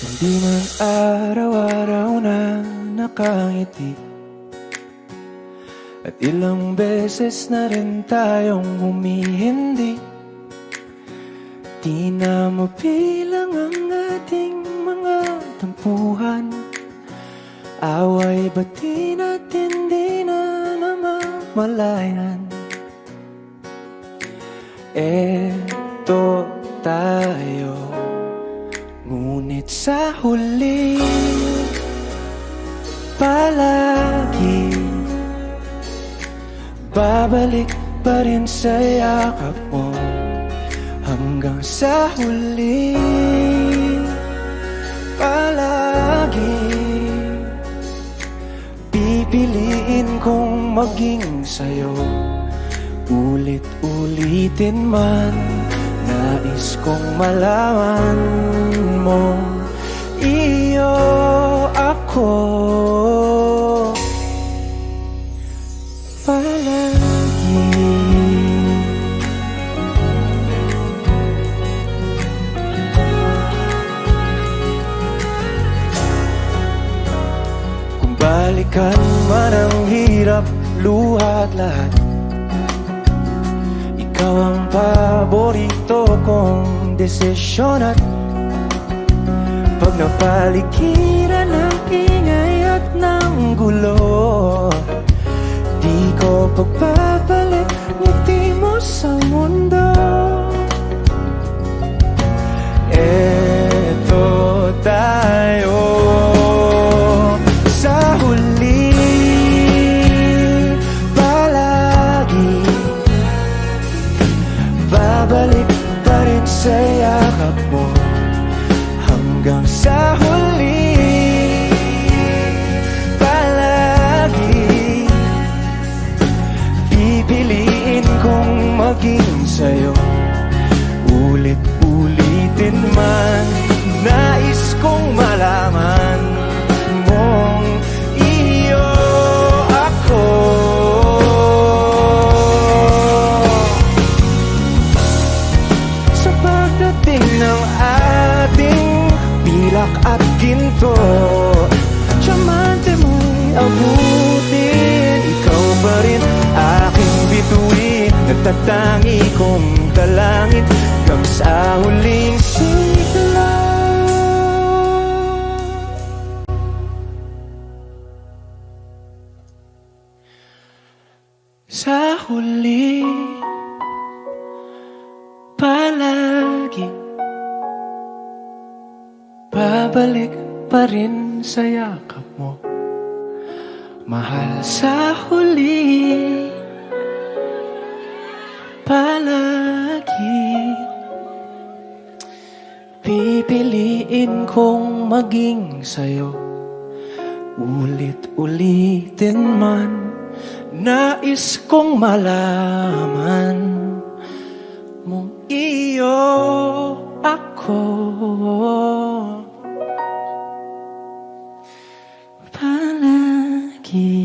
Hindi man araw-araw na nakangiti, at ilang beses na rin tayong humihindi. Di na mabilang ang ating mga tampuhan, away bati natin di na namamalayan. Eto tayo, ngunit sa huli palagi babalik pa rin sa yakap mo. Hanggang sa huli palagi pipiliin kong maging sa'yo. Ulit-ulitin man, nais kong malaman mo, iyo ako palagi. Kung balikan man ang hirap, luha at lahat, ikaw ang paborito kong desisyon. At pag napaligiran ng ingay at ng gulo, di ko pagbabalik ngiti mo sa mundo. Eto tayo sa huli palagi, babalik pa rin sa yakap mo. Hanggang sa huli palagi pipiliin kong maging sa'yo. Ulit-ulitin man, nais kong malaman mong iyo ako. Sa pagdating ng ating pilak at ginto, diamante mo'y abutin, ikaw pa rin aking bituin. Nagtatangi kong dalangin hanggang sa huling sigla. Sa huli palagi babalik pa rin sa yakap mo, mahal. Sa huli palagi pipiliin kong maging sa'yo. Ulit-ulitin man, nais kong malaman mong iyo ako palagi.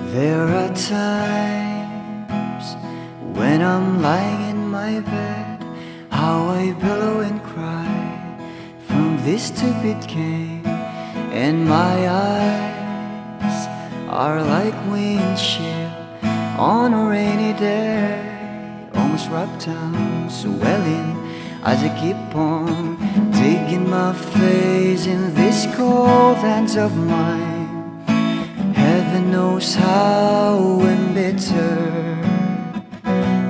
There are times when I'm lying in my bed, how I pillow and cry from this stupid game, and my eyes are like windshield on a rainy day, almost rubbed down, swelling as I keep on digging my face in these cold hands of mine. Heaven knows how embittered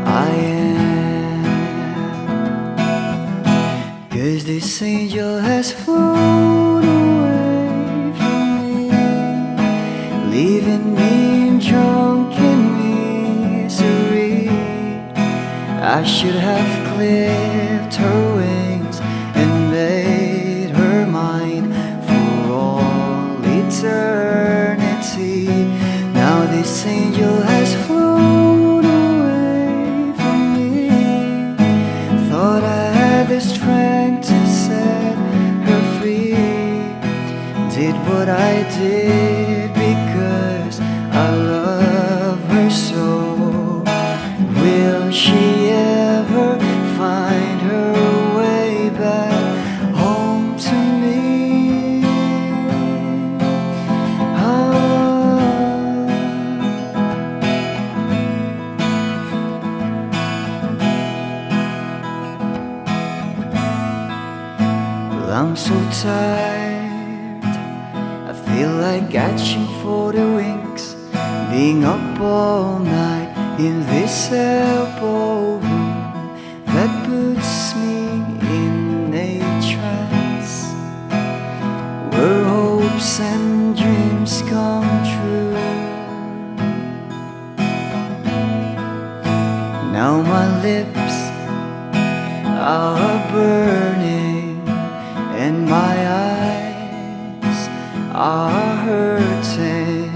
I am, 'cause this angel has flown away from me, leaving me in drunken misery. I should have clipped her wings and made her mine for all eternity. I did because I love her so. Will she ever find her way back home to me? Well, I'm so tired, I feel like catching for the winks, being up all night in this elbow room that puts me in a trance, where hopes and dreams come true. Now my lips are burning and my eyes are hurting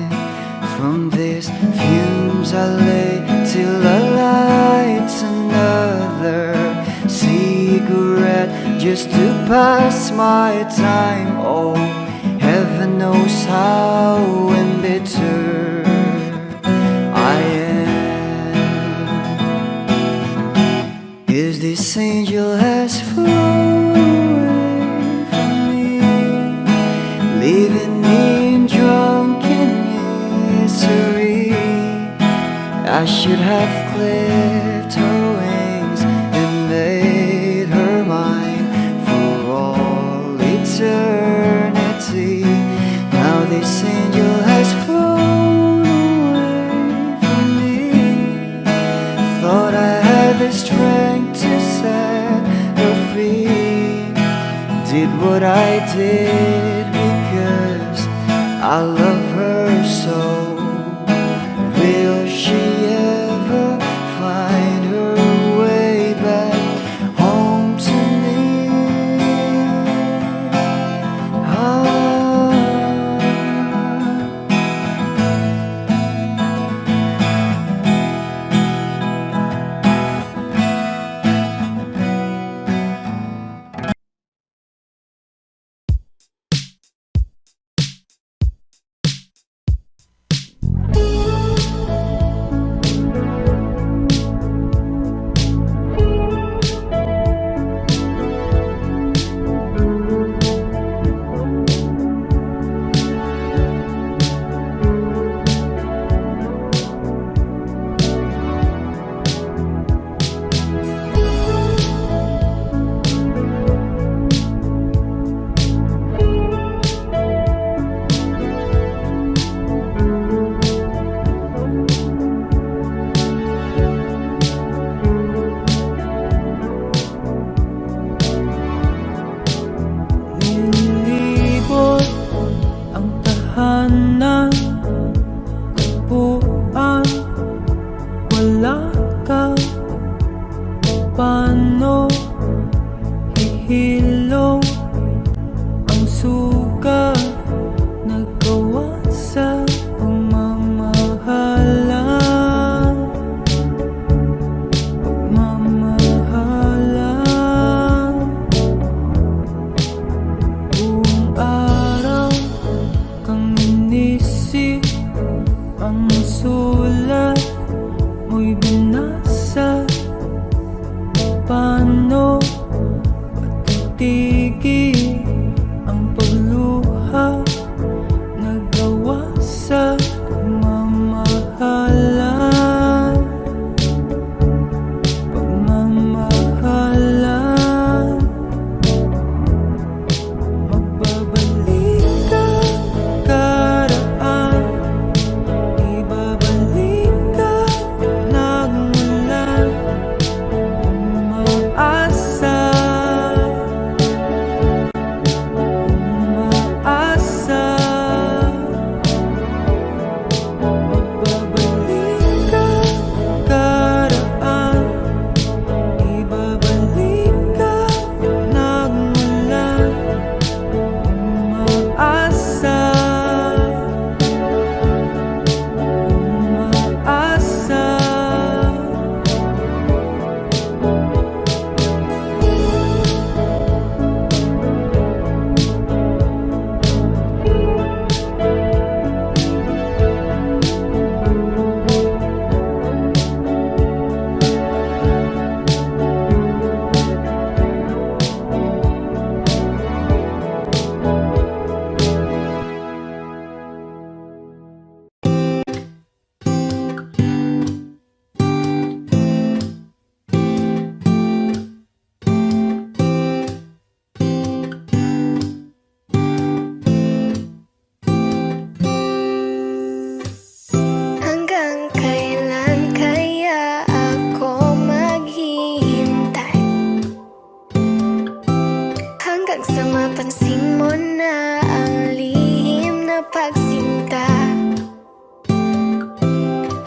from these fumes I lay till I light another cigarette just to pass my time. Oh, heaven knows how embittered I am. Is this angel has flown away from me, leaving me in drunken misery? I should have clipped her wings and made her mine for all eternity. Now this angel has flown away from me. Thought I had the strength to set her free. Did what I did because I love her so. Will she ever find her way back home to me? hanggang sa mapansin mo na ang lihim na pagsinta.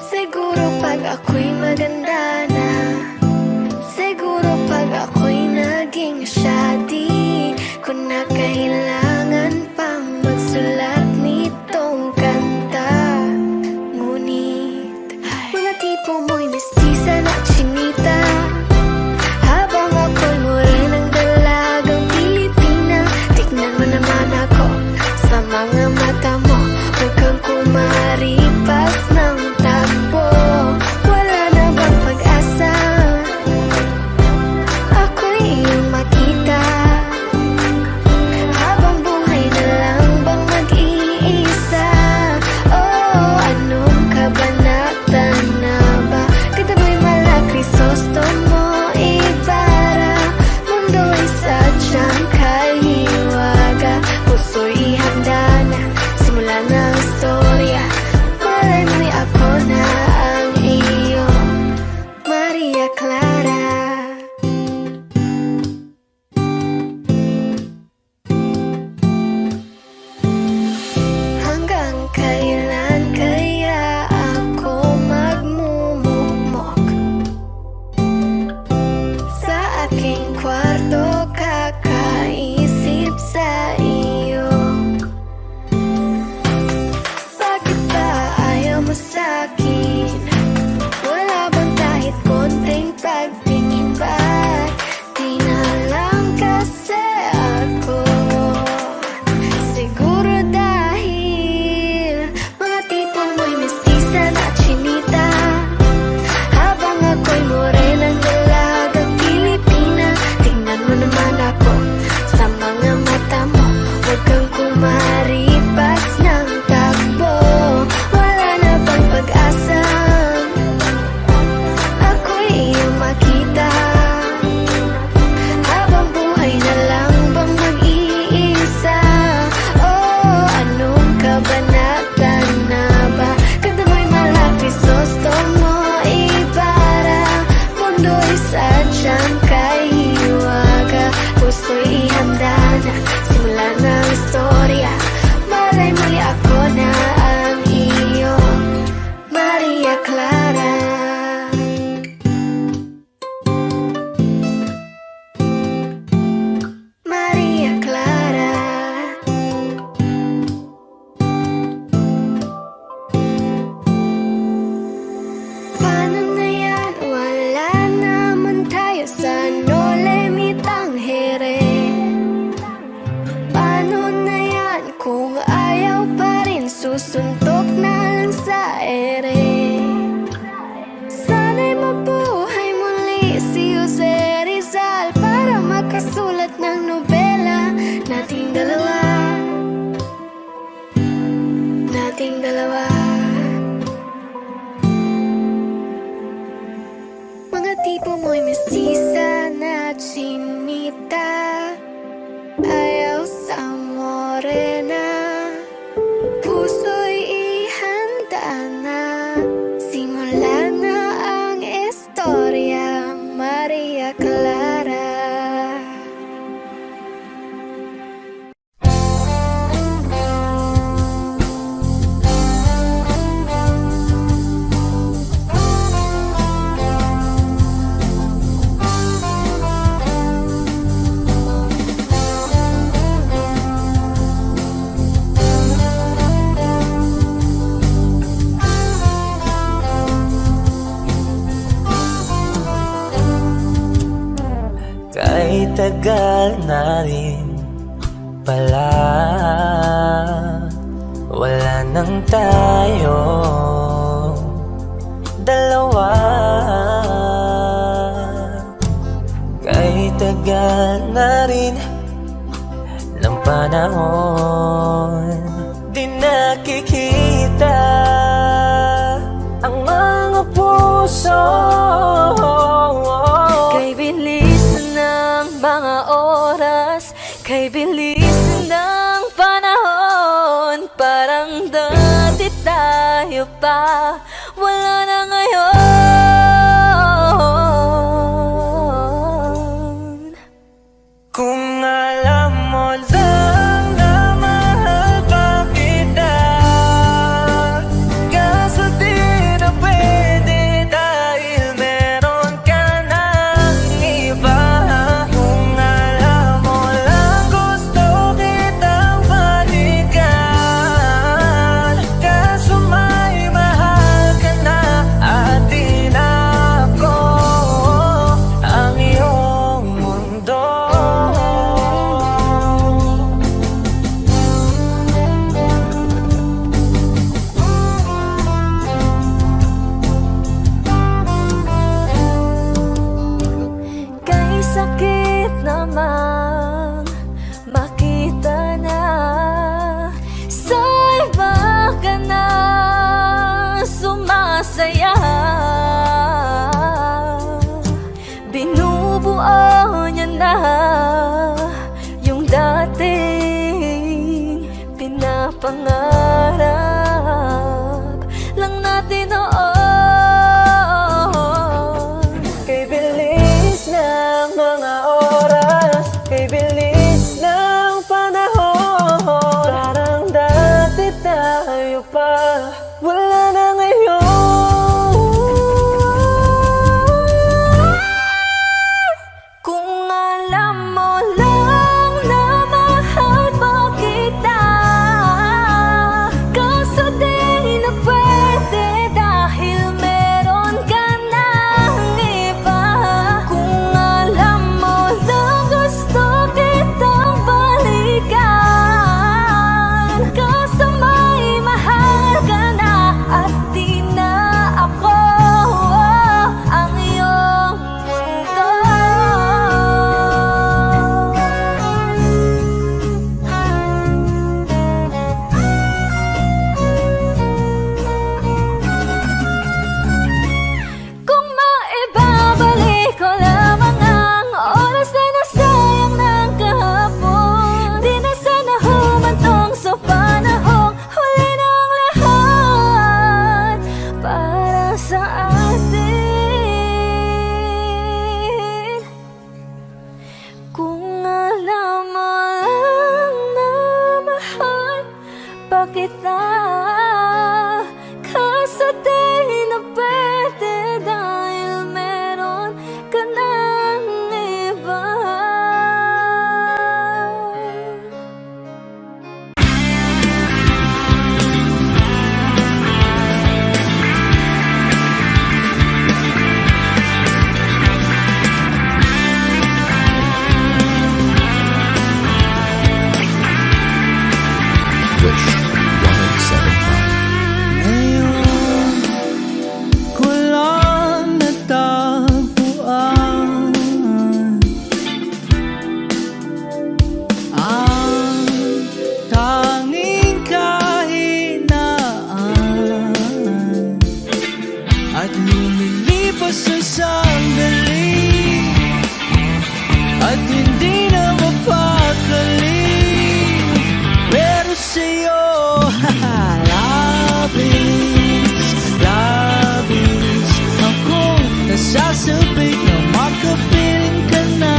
Siguro pag ako'y maganda na, siguro pag ako'y naging siya, di ko na kailangan pang magsulat nitong kanta. Ngunit mga tipo mo'y mestiza na chinita, habang ako'y morenang dalagang Pilipina. Tignan mo naman ako sa mga mata mo, huwag kang kumaripas ng takbo. Wala na bang pag-asa? Ako'y iyong makita, habang buhay na lang bang mag-iisa? Oh, anong kabanata na ba? Kataboy mala Crisostomo Ibarra, mundo'y sadyang kahiwaga, puso'y handa na, simula na ang istorya. Malay mo'y ako na ang iyong Maria Clara. Hanggang kailan kaya ako magmumukmok sa aking kwarto, kakaisip sa iyo? Bakit ba ayaw mo sa'kin? Wala bang kahit konting pagtingin ba? Di na lang kasi ako. Siguro dahil mga tipo mo'y mestiza na chinita, habang ako'y morenang dalagang Pilipina. Tingnan mo naman ako sa mga mata mo, huwag kang kumaripas ng takbo. Wala na bang pag-asa? Ako'y iyong makita, habang buhay na lang bang mag-iisa? Oh, anong kabanata na ba? Kanta mo'y mala Crisostomo Ibarra, mundo'y sadyang kahiwaga, puso'y ihanda na, simula na ang istorya. Malay mo'y ako na ang iyong Maria Clara. Maria Clara. Paano na yan? Wala naman tayo sa Nolemitang here. Paano na yan kung ayaw pa rin? Susuntok na lang sa ere. Sana'y mabuhay muli si Jose Rizal para makasulat ng nobela nating dalawa. Nating dalawa. Mga tipo mo'y mestiza na chinita, ayaw sa morena, puso'y ihanda na, simula na ang istorya. Maria Clara. Kahit tagal na rin pala, wala nang tayo dalawa. Kahit tagal na rin ng panahon, di nakikita ang mga puso. Kay bilis ng mga oras, kay bilis ng panahon, parang dati tayo pa, wala na ngayon. Kung alam pangarap lang natin noon. Kay bilis ng mga oras, kay bilis ng panahon, parang dati tayo pa, wala na ngayon. Kung alam mo lang na mahal pa kita, kaso di na pwede dahil meron ka ng iba. Kung alam mo lang gusto kitang balikan, kaso may mahal ka na at di na ako ang iyong mundo. Kung maibabalik ko lamang ang oras na nasayang ng kahapon, di na sana humantong sa panahong huli ng lahat para sa atin. Kung alam mo lang na mahal pa kita, kaso di na pwede dahil meron ka ng iba. Wish 107.5. Ngayon ko lang natagpuan ang tanging kahinaan at lumilipas ang sandali at hindi na mapakali. Pero sa'yo, labis, labis akong nasasabik na makapiling ka na.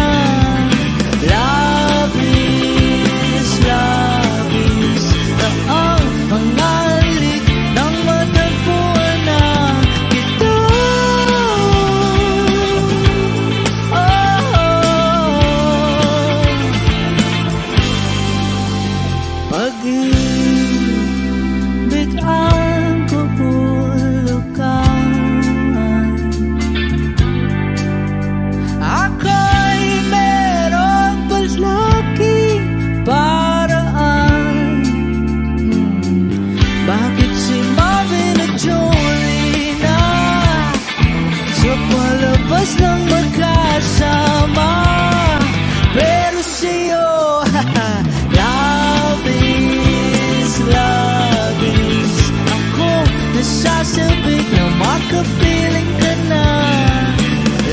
Labis, labis na ang pangalik ng matagpuan na kita. Pag-ibig ang kabulukan, ako'y merong palagi paraan. Bakit si Marvin at Jolie na sa palabas lang magkasama, pero sa'yo labis, labis akong nasasabik na makapiling ka na.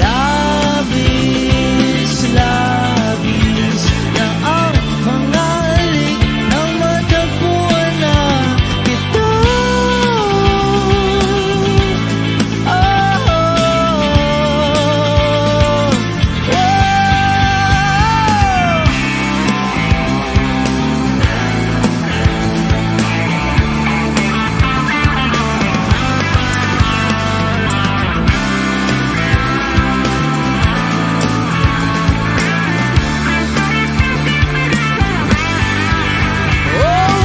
Labis, labis na ang pangalik ng matagpuan na kita.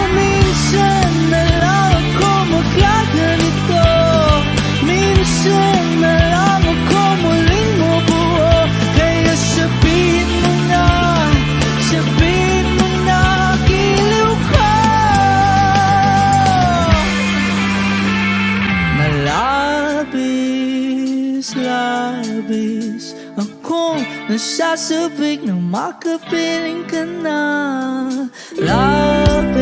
Minsan na lang ako magkaganito, minsan na lang ako muling mabuo. Kaya sabihin mo na giliw ka. Malabis, labis akong nasasabik na makapiling ka na. Labis,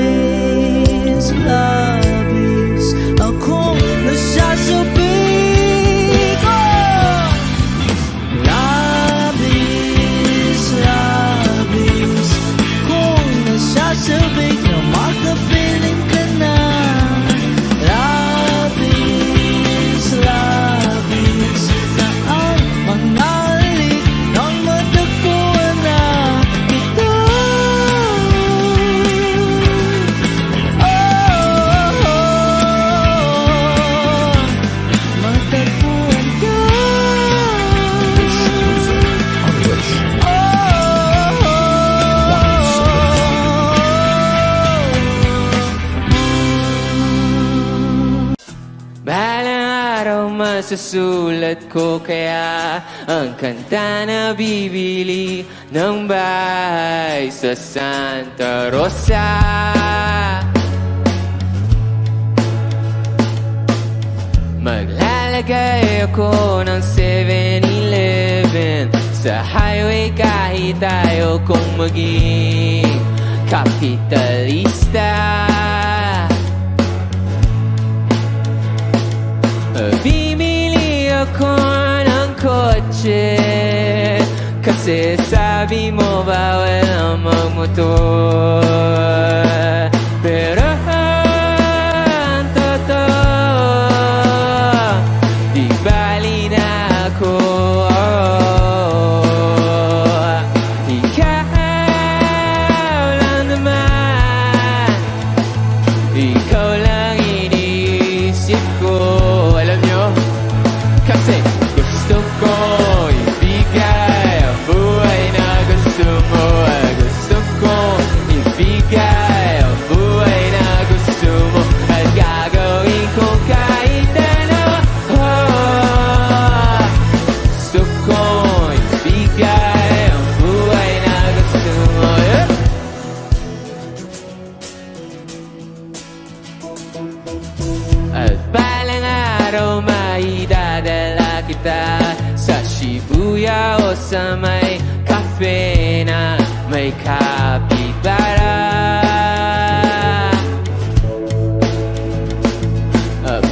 labis akong nasasabik. Labis, labis akong nasasabik na makapiling ka sa sulat ko. Kaya ang kanta na bibili ng bahay sa Santa Rosa. Maglalagay ako ng 7-Eleven sa highway kahit tayo kong maging kapitalista. Bimili ako ng kotse kasi sabi mo bawal ang magmotor. Pero ang totoo, di bali na ako. Ikaw lang naman, ikaw lang iniisip ko. Alam nyo, kasi gusto ko ibigay ang buhay na gusto mo. Gusto ko ibigay ang buhay na gusto mo. At gagawin ko kahit ano. Gusto ko ibigay ang buhay na gusto mo. At balang araw maidadala kita sa Shibuya o sa may cafe na may kapitbahay.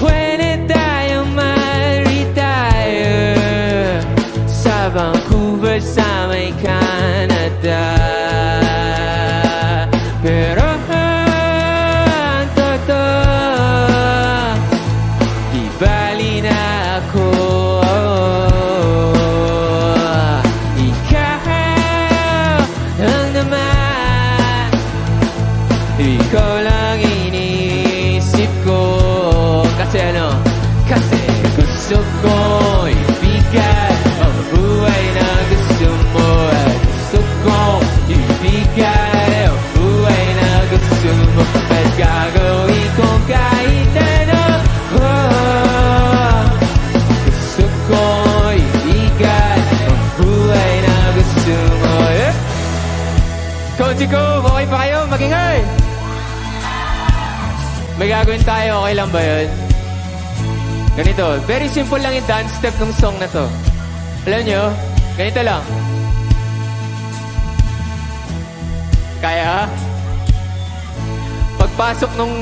Pwede tayong mag-retire sa Vancouver sa may Canada. Pero ang totoo, di bali na ako. Ikaw lang naman, ikaw lang iniisip ko. Kasi ano? Kasi gusto ko ibigay ang buhay na gusto mo. Gusto ko ibigay ang buhay na gusto mo. At gagawin ko kahit ano. Gusto ko ibigay ang buhay na gusto mo. Coach ko, okay pa kayo? Magingay! May gagawin tayo, okay lang ba yun? Ganito, very simple lang yung dance step ng song na to. Alam nyo, ganito lang. Kaya? Pagpasok ng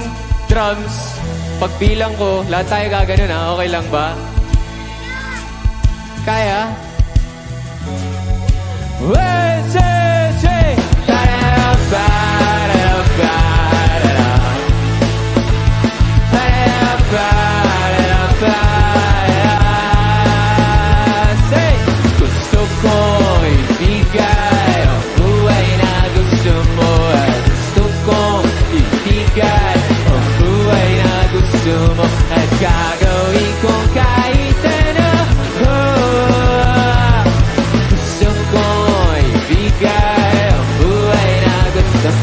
drums, pagbilang ko, lahat tayo gaganon ha, okay lang ba? Kaya? 1, 2, 3! Gusto ko ibigay ang buhay na gusto mo. Gusto ko ibigay ang buhay na gusto mo. At gagawin ko kahit ano. Gusto ko ibigay ang buhay na gusto mo.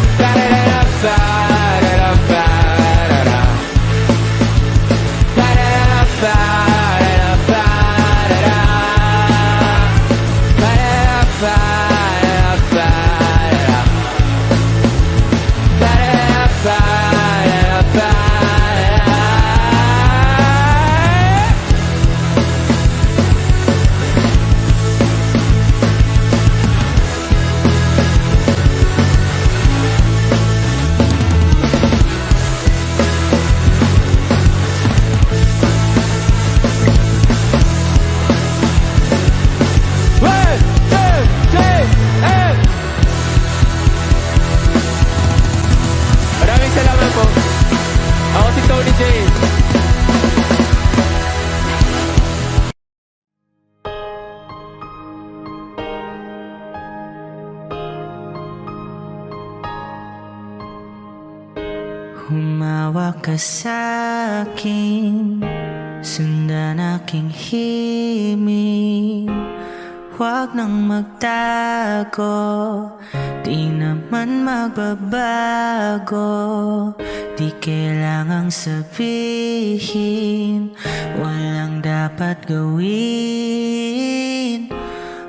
Humawa ka sa'kin, sundan aking himig. Huwag nang magtago, di naman magbabago. di kailangang sabihin, walang dapat gawin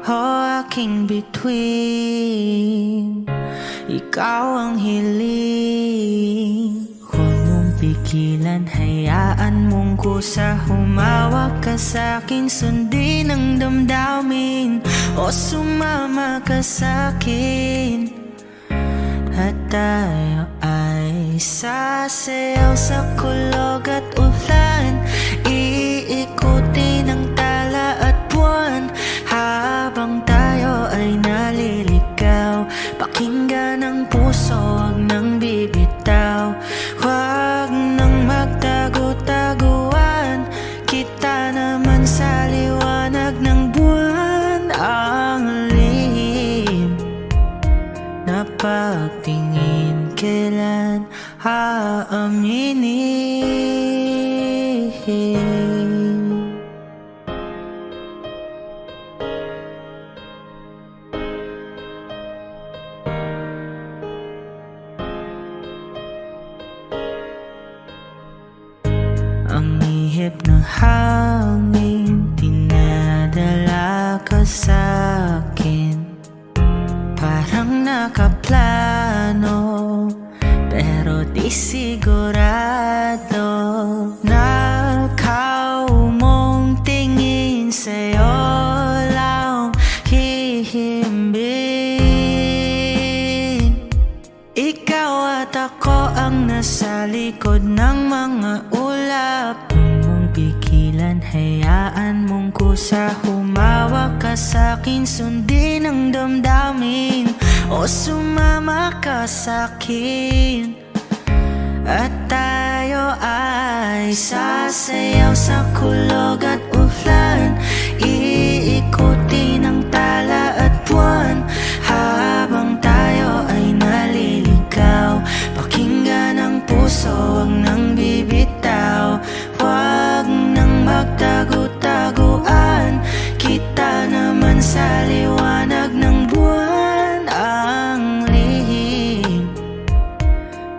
o aking bituin. Ikaw ang hiling, huwag mong pigilan, hayaan mong kusa. Humawak ka sa'kin, sundin ang damdamin o sumama ka sa'kin. At tayo ay sasayaw sa kulog at ulan, iikutin ang tala at buwan habang tayo ay naliligaw. Pakinggan ang puso, huwag nang bibitaw, huwag nang magtago-taguan. Kita naman sa liwanag ng buwan, ang lihim na pagtingin kailan aaminin. Ang ihip ng hangin, dinadala ka sa'kin. Parang nakaplano, pero di sigurado. Nakaw mong tingin, sa'yo lang hihimbing. Ikaw at ako ang nasa likod ng mga ulap. Huwag mong pigilan, hayaan mong kusa. Humawak ka sa'kin, sundin ang damdamin o sumama ka sa'kin. At tayo ay sasayaw sa kulog at ulan, iikutin ang tala at buwan habang tayo ay naliligaw. Pakinggan ang puso, huwag nang bibitaw, huwag nang magtago-taguan. Kita naman sa liwanag ng buwan, ang lihim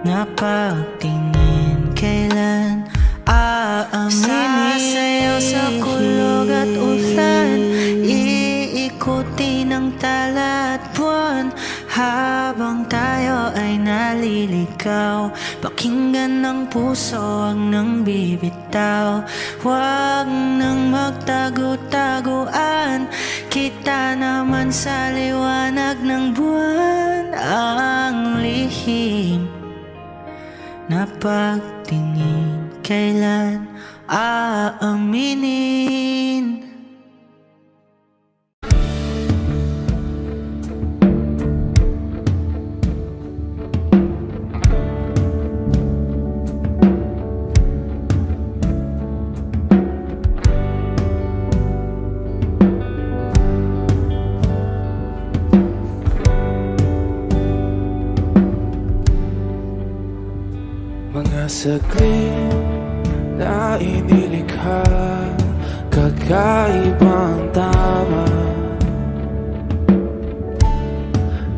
na pagtingin kailan aaminin. Sasayaw sa kulog at ulan, iikutin ang tala at buwan habang tayo ay naliligaw. Pakinggan ng puso, huwag nang bibitaw, huwag nang magtago-taguan. Kita naman sa liwanag ng buwan, ang lihim na pagtingin kailan aaminin. Mga saglit na inilikha, kakaibang tama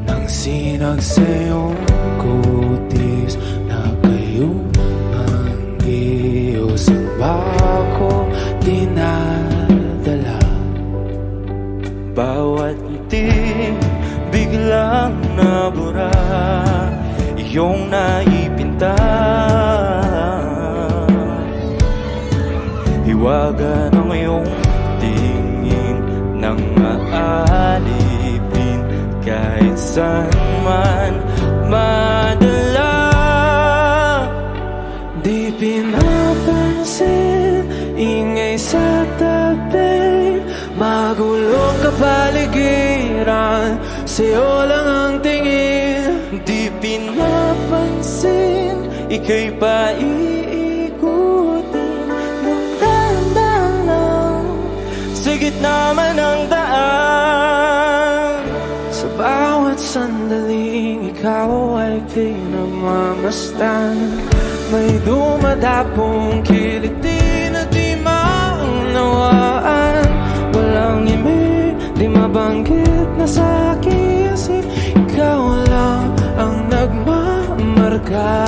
nang sinag sa iyong kutis na kayong ang Diyos ang bako dinadala. Bawat ngiti biglang nabura, iyong naipinta. Hiwaga ng iyong tingin nang maalipin kahit saan man madala. Di pinapansin, ingay sa tabi, magulong kapaligiran, sa'yo lang ang tingin. Di pinapansin, ika'y paiikutin ng dahan-dahan lang sa gitna man ng daan. Sa bawat sandaling ikaw ay pinagmamasdan, may dumadapong kiliti na di maunawaan. Walang imi, di mabanggit na sa aking isip, ikaw lang ang nagmamarka.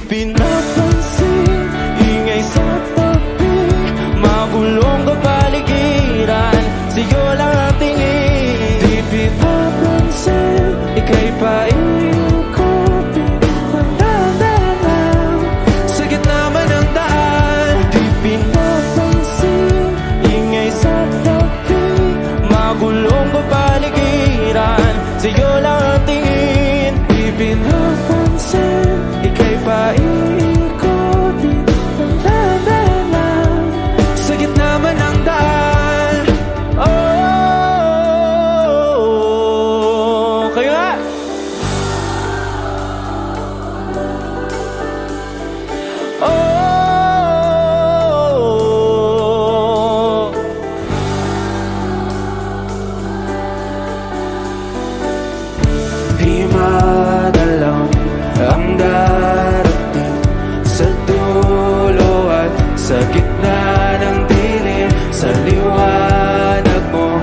pinapansin, ingay sa tabi, magulong kapaligiran, sa'yo lang ang tingin. Di pinapansin, ika'y paikutin ng dahan, sa gitna man ng daan. Di pinapansin, ingay sa tabi, magulong kapaligiran, sa'yo lang ang tingin. Di pinapansin, ika'y paikutin ng dahan, sa gitna man ng daan. Oh, kayo nga! Oh, di madalang ang darating sa dulo at sa gitna ng dilim. Sa liwanag mo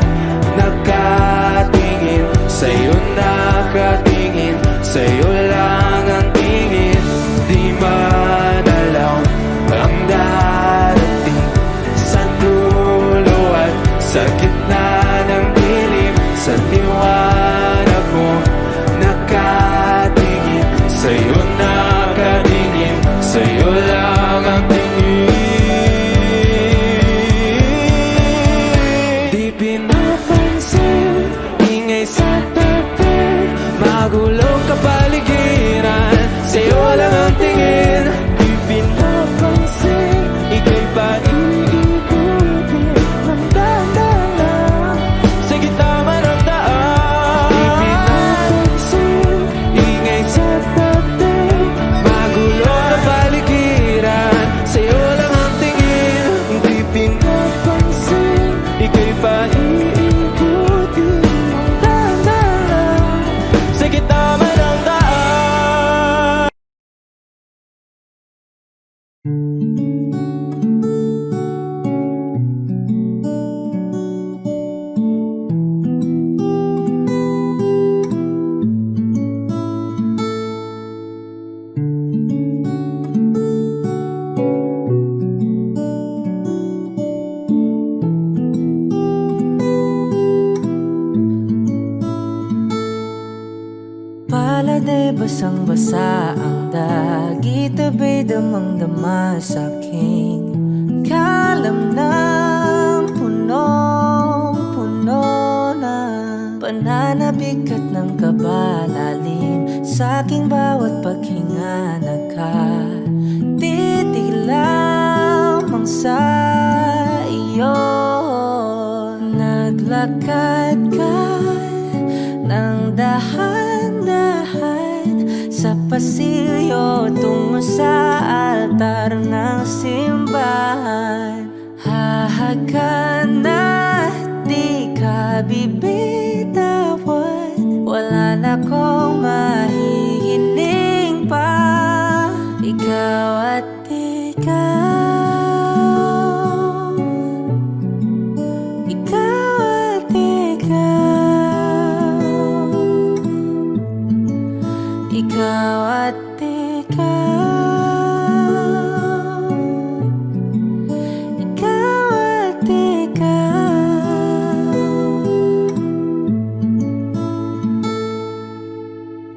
nakatingin, sa'yo nakatingin, sa'yo lang ang tingin. Di madalang ang darating sa dulo at sa gitna ng dilim. Sa liwanag mo nakatingin, sa'yo nakatingin, sa'yo lang ang tingin. Di pinapansin, ingay sa tabi, magulong kapaligiran, sa'yo lang ang tingin. Di pinapansin, ika'y paikutin ng dahan, sa gitna man ng daan. Di pinapansin, ingay sa tabi, magulong kapaligiran, sa'yo lang ang tingin. Di pinapansin, ika'y paikutin ng dahan, sa gitna man ng daan. Palad ay basang-basa ang dagit, abay damang-dama sa aking kalam ng punong-puno na pananabik at ng kabalalim sa aking bawat paghinga. Nakatitig lamang sa iyo, naglakad ka ng dahan-dahan sa pasilyo tungo sa altar ng simbahan. Hahagan at di ka bibitawan, wala na kong mahihiling pa. Ikaw at ikaw, ikaw at ikaw, ikaw at ikaw, ikaw at ikaw.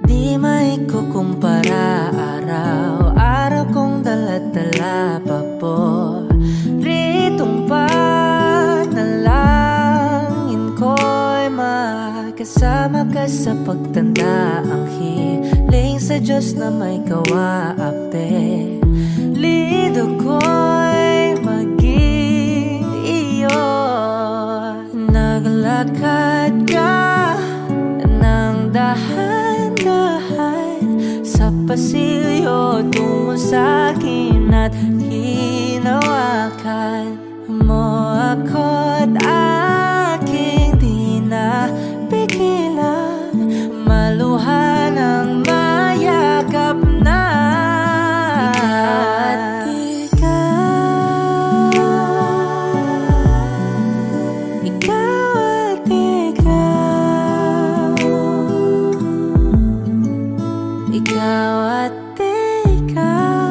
Di maikukumpara, araw-araw kong dala-dala paboritong panalangin ko'y makasama ka sa pagtanda. Ang hiling sa Diyos na may kawaape, lido ko'y maging iyo. Naglakad ka ng dahan-dahan sa pasilyo tungo sa akin at hinawakan mo ako't aking di na pigilan, maluha ng mayakap na. Ikaw at ikaw, ikaw at ikaw, ikaw at ikaw.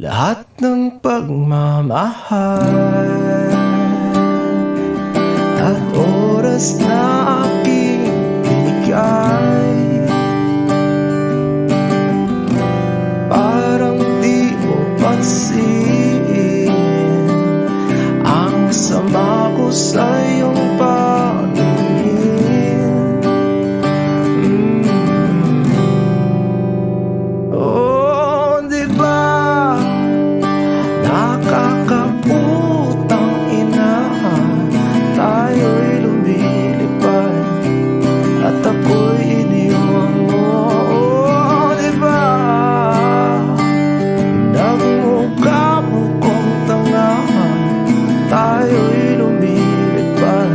lahat ng pagmamahal at oras na aking binigay. Parang di mo pansin ang sama ko sa iyong paningin. Oh, di ba nakakaputang ina, tayo'y lumilipad at ako'y iniwan mo. Oh, di ba nagmukha mo kong tanga, tayo'y lumilipad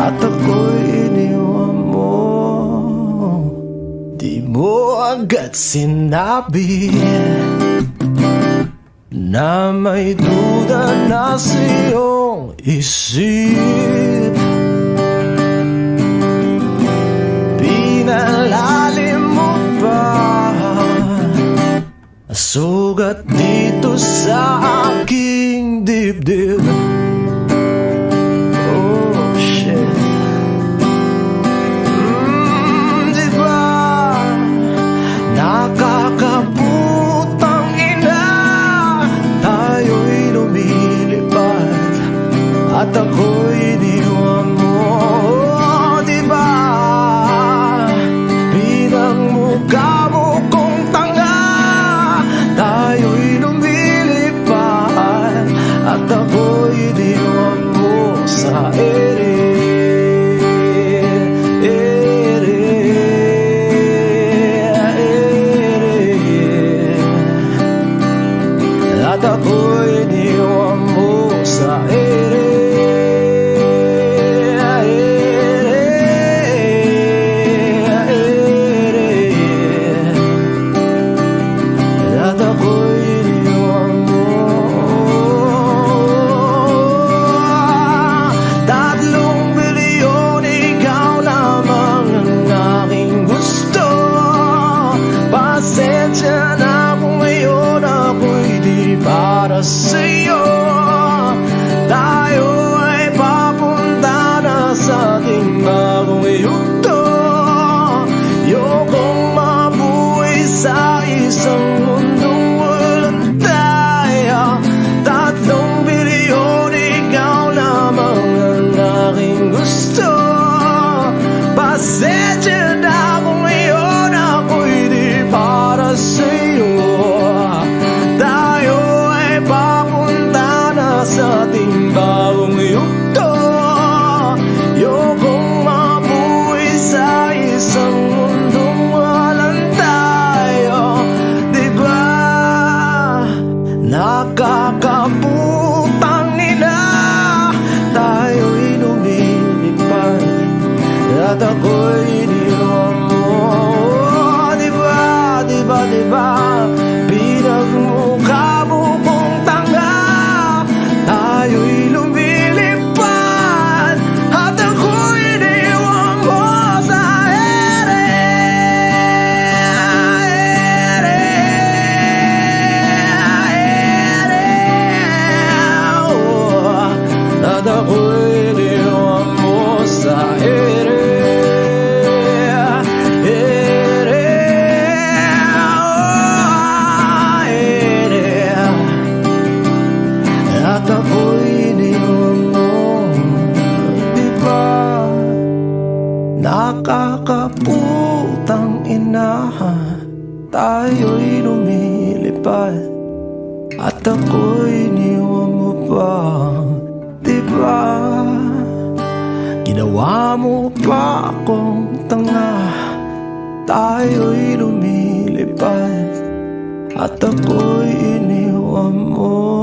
at ako'y iniwan mo. Di mo agad sinabi na may duda na sa iyong isip. Pinalalim mo pa sugat dito sa aking dibdib. Oh shit. Di ba nakakaputang ina, tayo'y lumilipad at ako'y iniwan mo. Oh, di ba pinagmukha mo kong tanga, tayo'y lumilipad at ako'y iniwan mo sa ere. At ako'y iniwan mo sa ere. At ako'y iniwan mo. 3 bilyon, ikaw lamang ang aking gusto. Pasensya na kung ngayon ako'y di para sa'yo. Tayo ay papunta na sa ating bagong yugto. Ayokong mabuhay sa isang mundong walang tayo. 3 bilyon, ikaw lamang ang aking gusto. Pasensya na kung ngayon ako'y di para sa'yo. Tayo ay papunta na sa ating bagong yugto. Ayokong mabuhay sa isang mundong walang tayo. Di ba nakakaputang ina, tayo'y lumilipad at ako'y iniwan mo. Di ba, di ba, di ba pinagmukha mo kong tanga, tayo'y lumilipad at ako'y iniwan mo sa ere. Oh, at ako'y iniwan mo sa ere. At ako'y iniwan mo. Di ba nakakaputang ina, tayo'y lumilipad at ako'y iniwan mo pa. Di ba ginawa mo pa akong tanga, tayo'y lumilipad at ako'y iniwan mo.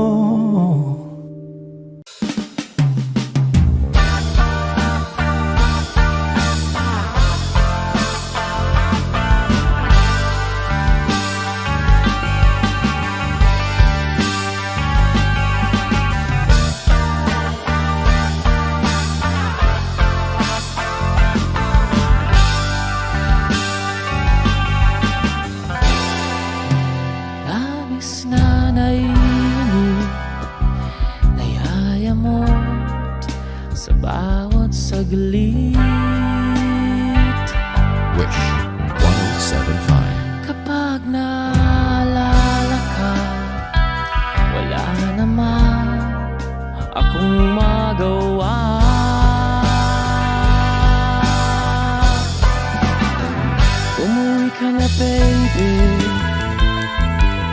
saglit. Wish 1075. Kapag naalala ka, wala naman akong magawa. Umuwi ka na baby,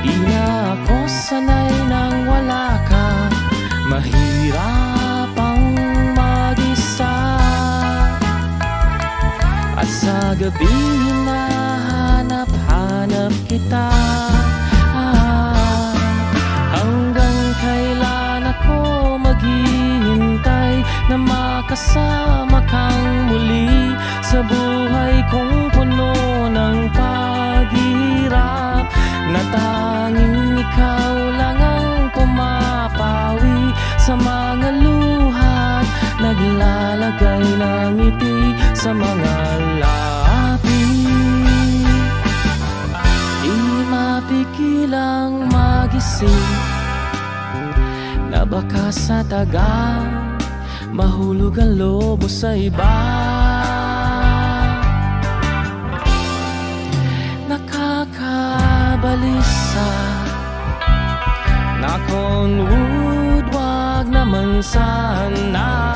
di na ako sanay nang wala ka. Mahirap ang mag-isa, at sa gabi hinahanap-hanap kita. Hanggang kailan ako maghihintay na makasama kang muli sa buhay kong puno ng paghirap, na tanging ikaw lang ang pumapawi sa mga luhat, naglalagay ng ngiti sa mga labi. Di mapigilang magising na baka sa tagal mahulog ang lobo sa iba. Nakakabalisa, knock on wood, wag naman sana.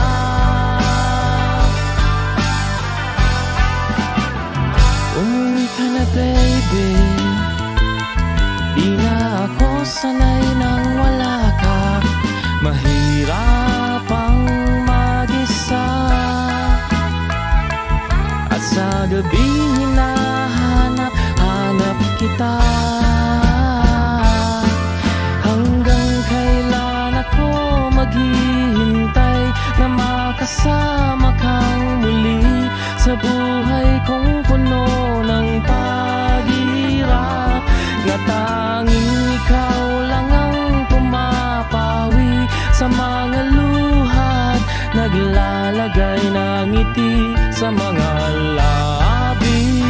Umuwi ka na baby, di na ako sanay nang wala ka. Mahirap ang mag-isa, at sa gabi hinahanap-hanap kita. Hanggang kailan ako maghihintay na makasama kang muli sa buhay kong puno ng paghirap, na tanging ikaw lang ang pumapawi sa mga luhat, naglalagay ng ngiti sa mga labi.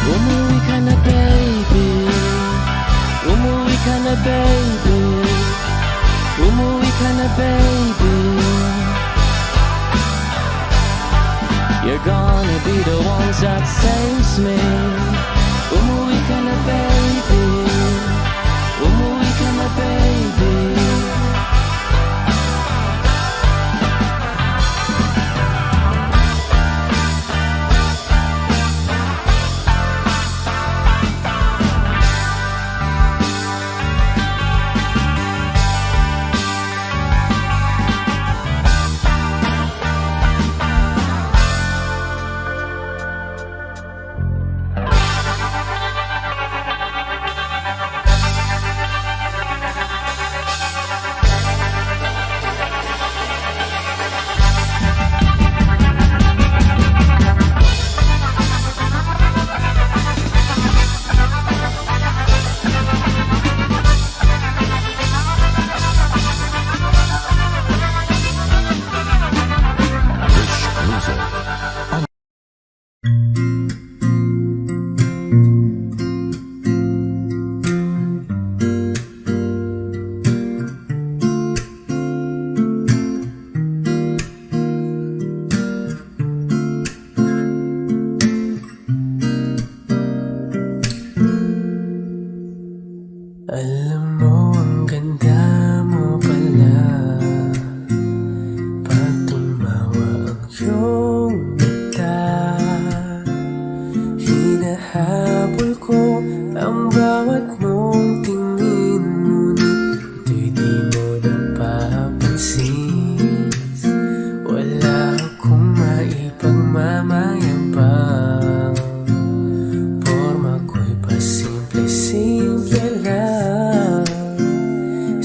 Umuwi ka na baby, umuwi ka na baby, umuwi ka na baby. You're gonna be the ones that saves me. Umuwi ka na baby, umuwi ka na baby. Alam mo, ang ganda mo pala pag tumawa ang iyong mata. Hinahabol ko ang bawat mong tingin, ngunit ito'y di mo napapansin. Wala akong maipagmamayabang, porma ko'y pasimple-simple lang.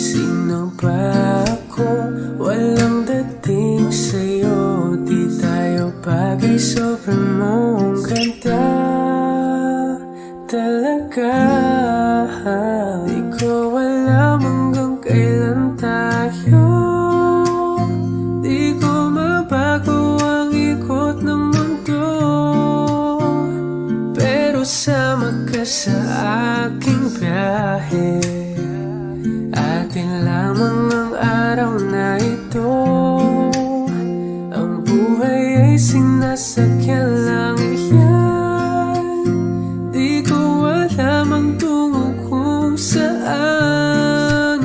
Sino ba ako? Walang dating sa'yo, di tayo bagay, sobrang mong ganda talaga. Di ko alam hanggang kailan tayo, di ko mabago ang ikot ng mundo, pero sama ka sa aking biyahe. Atin lamang ang araw na ito, sinasakyan lang yan. Di ko alam ang tungo kung saan.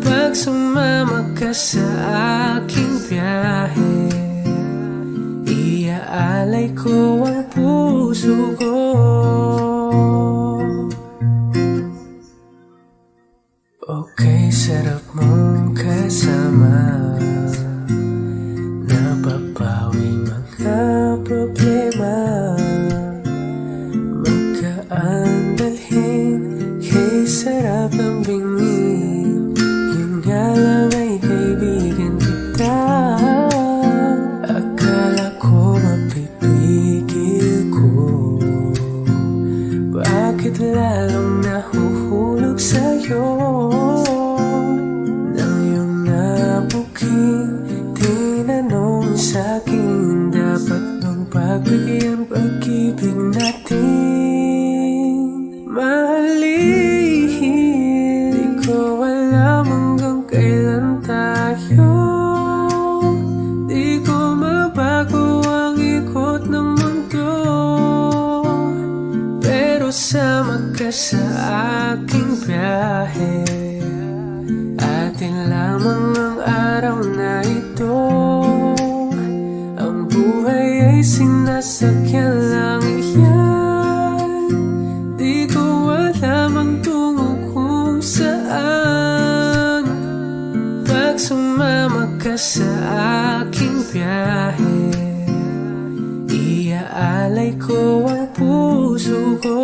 Pag sumama ka sa aking biyahe, iaalay ko ang puso ko. Okay, sarap mong kasama. Napapawi mga problema. Magkaan dalhin, kay sarap ng bingin. Yun nga lang ay kaibigan kita. Akala ko mapipigil ko. Bakit lalong nahuhulog sa'yo? Nang iyong nabuking tinanong sa'kin, dapat bang pagbigyan pag-ibig natin? Mahalin, di ko alam hanggang kailan tayo. Di ko mabago ang ikot ng mundo, pero sama ka sa aking biyahe. Atin lamang ang araw na ito. Ang buhay ay sinasakyan lang yan. Di ko alam ang tungo kung saan. Pag sumama ka sa aking biyahe, iaalay ko ang puso ko.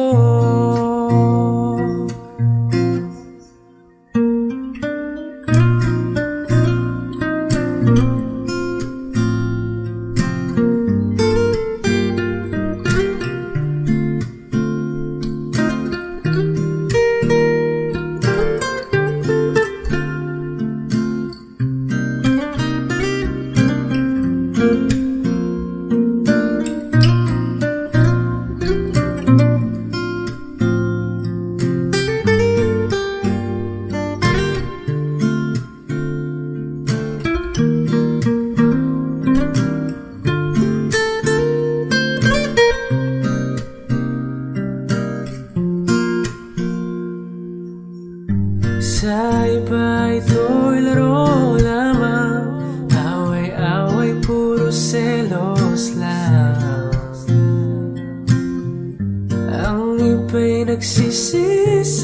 Sa iba ito'y laro lamang, away-away puro selos lang. Ang iba'y nagsisising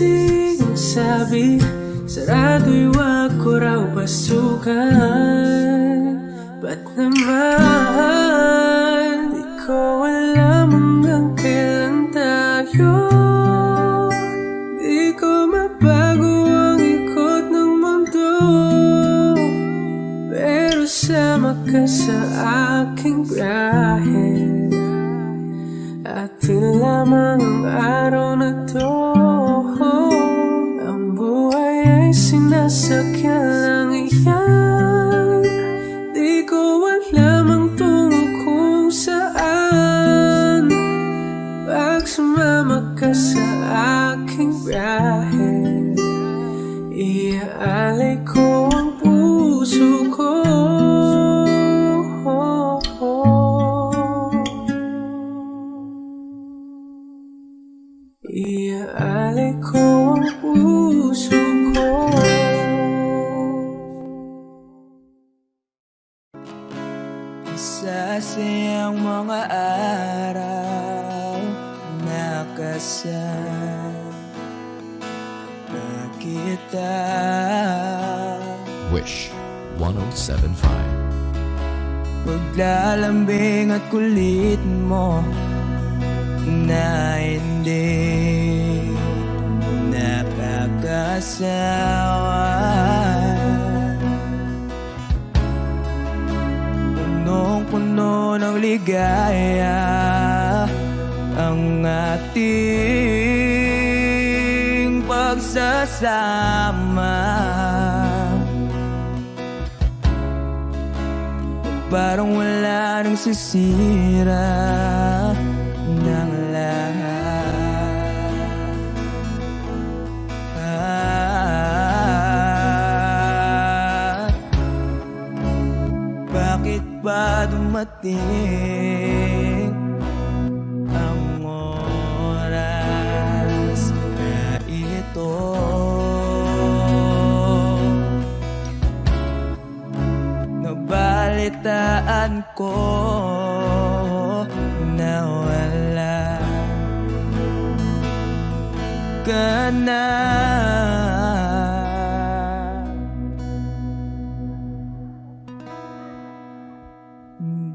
sabi, sarado'y wag ko raw pasukan. Ba't naman di ko alam hanggang kailan tayo? Di ko mabago ang ikot ng mundo, pero sama ka sa aking biyahe. Atin lamang ang araw na to. Ang buhay ay sinasakyan lang iyan. Di ko alam ang tungo kung saan. Pag sumama ka sa aking biyahe, iaalay ko ang puso ko. Iaalay ko ang puso ko. Sasayang mga araw na kasama kita. Wish 1075. Paglalambing at kulit mo na hindi nakakasawa. Punong-puno ng ligaya ang ating pagsasama. Parang wala nang sisira ng lahat. Bakit ba dumating ang oras na ito? Nabalitaan ko na wala ka na.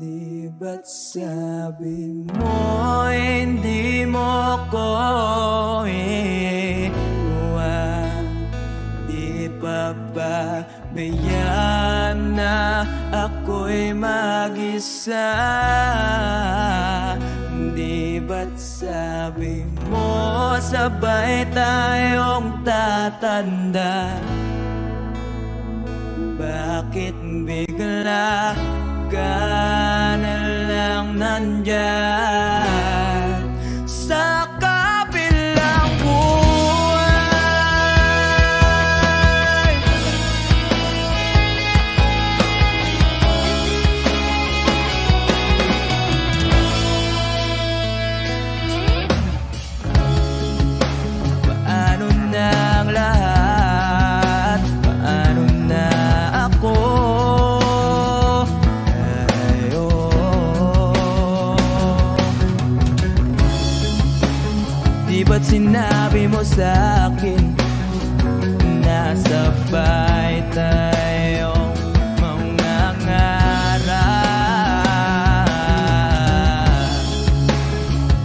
Di ba't sabi mo hindi mo ko iwan? Di pa ba bayaan na ako'y mag-isa? Di ba't sabi mo sabay tayong tatanda? Bakit bigla ka na lang nandyan sa kabilang buhay? Paano na ang lahat? Paano na ako? Di ba't sinabi mo sa'kin na sabay tayong mangangarap?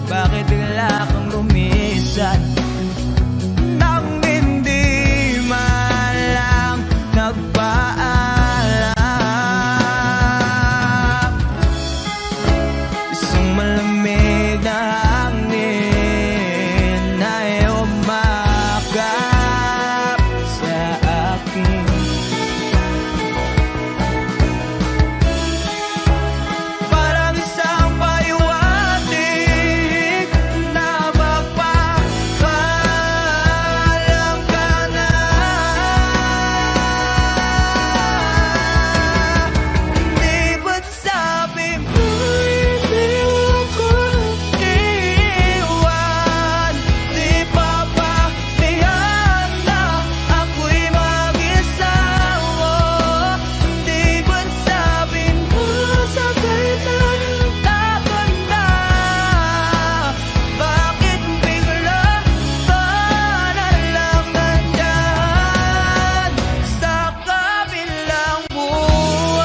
Bakit bigla kang lumisan nang hindi man lang nagpaalam? Isang malamig na hangin ay umakap sa akin. Parang isang paywating na magpapaalam ka na. Di ba't sabi mo hindi ako iwan? Di pa ba tiyan na ako'y mag-isa? Di ba't sabi mo sabay tayong tatanda? Bakit bigla ka na lang nandyan sa kabilang buhay?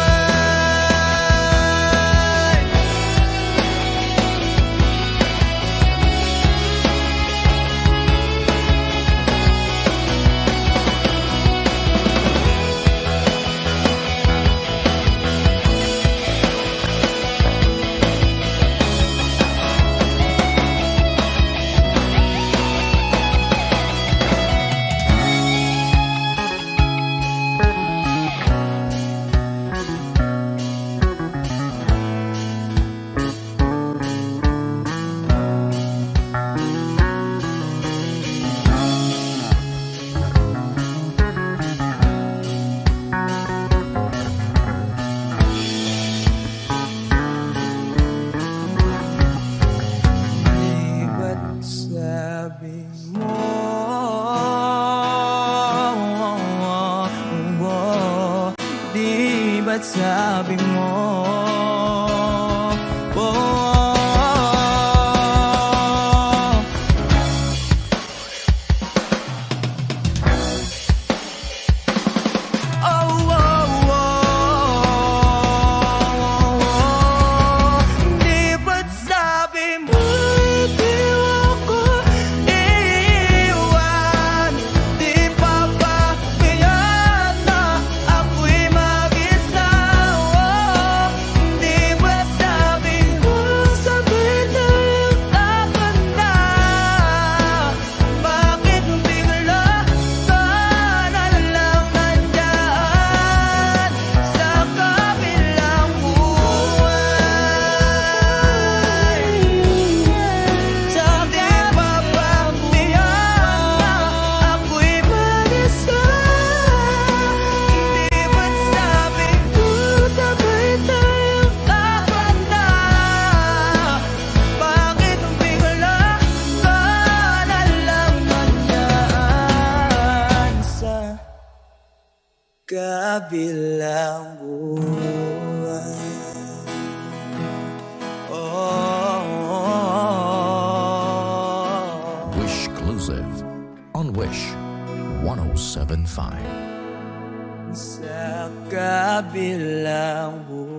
Di ba't sabi mo di ba't sabi mo di ba't sabi mo di ako iwan? Di pa ba kaya na ako'y mag-isa? kabilang buwan. Wish Exclusive on Wish 1075. Sa kabilang buwan.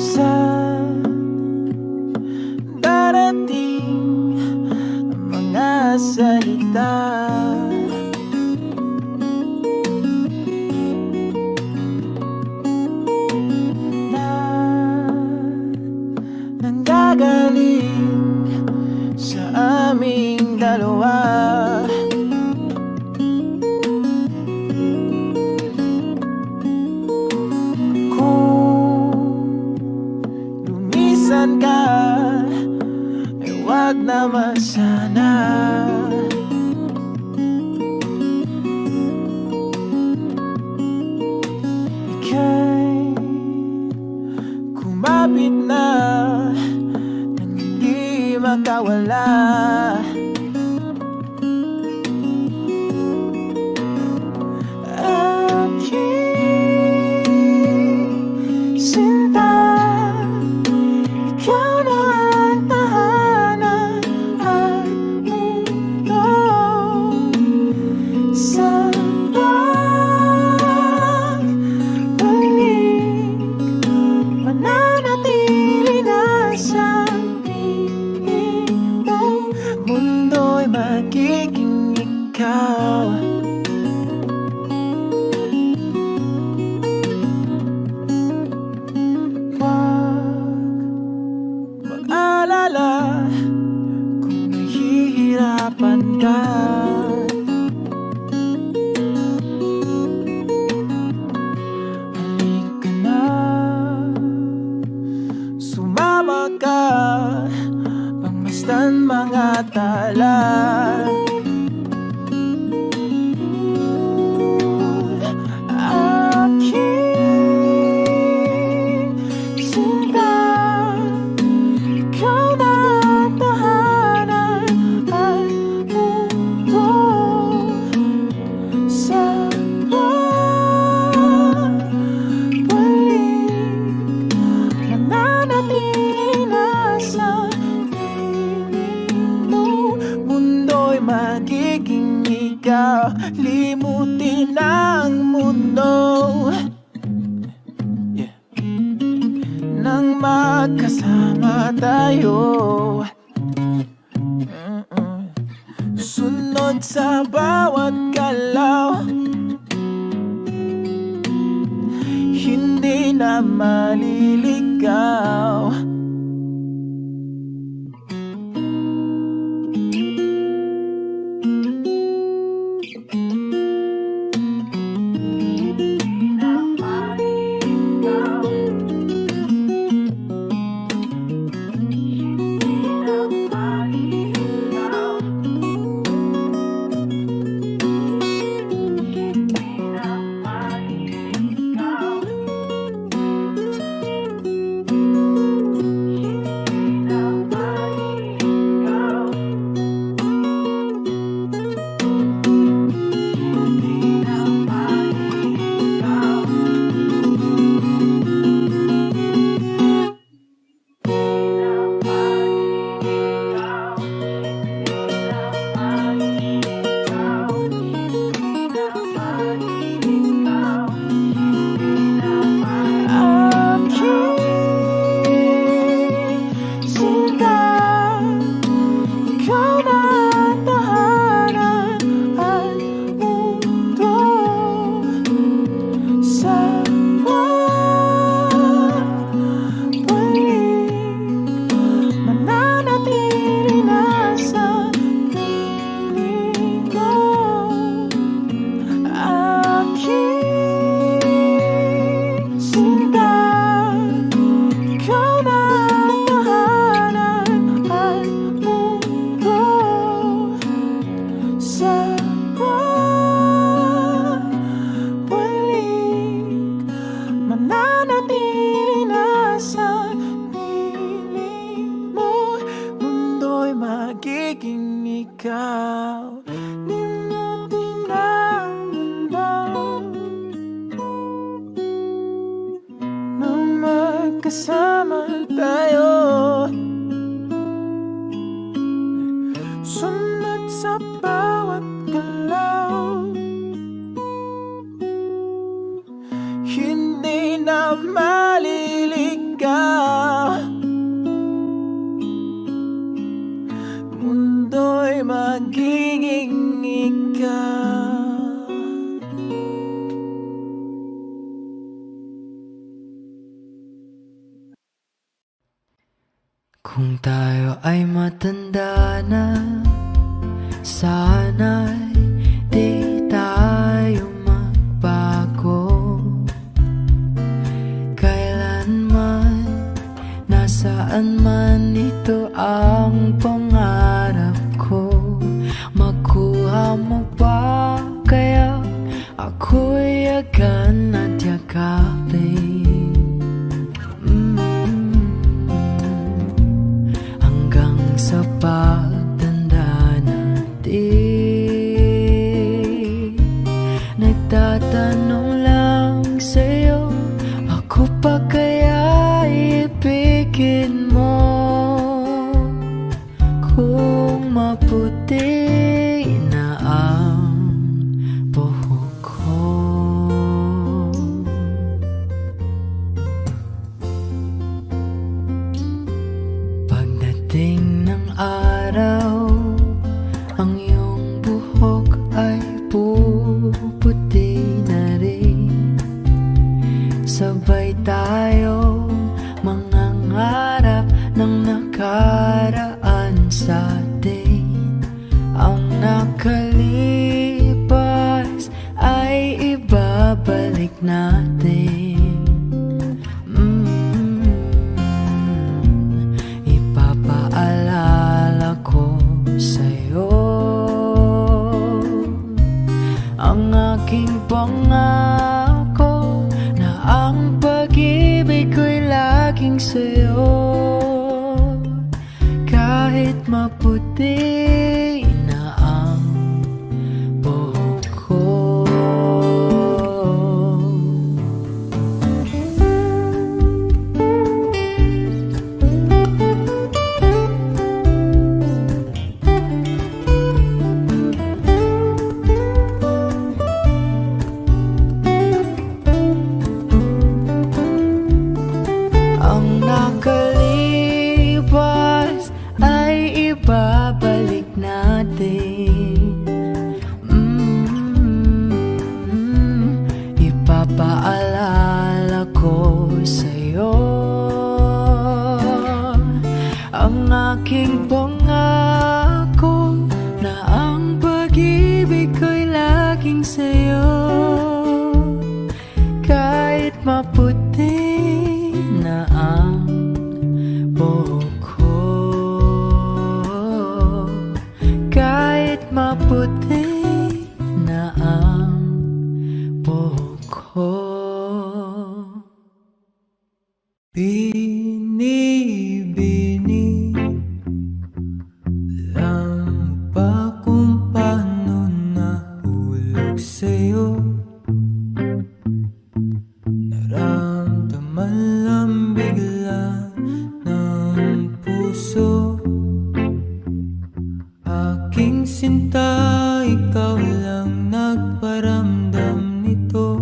Sa darating mga salita, na nanggagaling sa aming dalawa. Lumisan ka, ay wag naman sana. Ika'y kumapit na nang hindi makawala. Aking sinta, ikaw na ang tahanan at mundo. Sa pagbalik, mananatili na sa piling mo. Mundo'y magiging ikaw. Mag-alala kung nahihirapan ka. Halika na, sumama ka, pangmasdan mga tala. Aking sinta, ikaw na ang tahanan at mundo. Sa pagbalik, mananatili na sa piling mo. Mundo'y magiging ikaw, limutin ang mundo. Nang magkasama tayo, sunod sa bawat galaw, hindi na maliligaw. magkasama tayo. Sunod sa bawat galaw, hindi na maliligaw. Mundo'y magiging ikaw. Kung tayo ay matanda na, sana'y di tayo magbago. Kailanman, nasaan man, ito ang pangarap ko. Makuha mo ba kaya ako'y agad at yakapin? Sa pagtanda natin, nagtatanong lang sa'yo, ako pa kaya ibigin mo? Kung maputi na ang buhok ko, pagdating araw, ang iyong buhok ay puputi na rin. Sabay tayo mangangarap ng nakaraan sa atin. Ang nakalipas ay ibabalik natin. Ipapaalala ko sa'yo ang aking pangako na ang pag-ibig ko'y laging sa'yo. Kahit maputi na ang buhok ko. Ang nakalipas ay ibabalik natin. Ipapaalala ko sa'yo ang aking pangako na ang pag-ibig ko'y laging sa'yo. Kahit maputi na ang buhok ko, kahit maputi na ang buhok ko. Binibini lang ba kung paano nahulog sa'yo? Naramdaman lang bigla ng puso. Aking sinta, ikaw lang nagparamdam nito.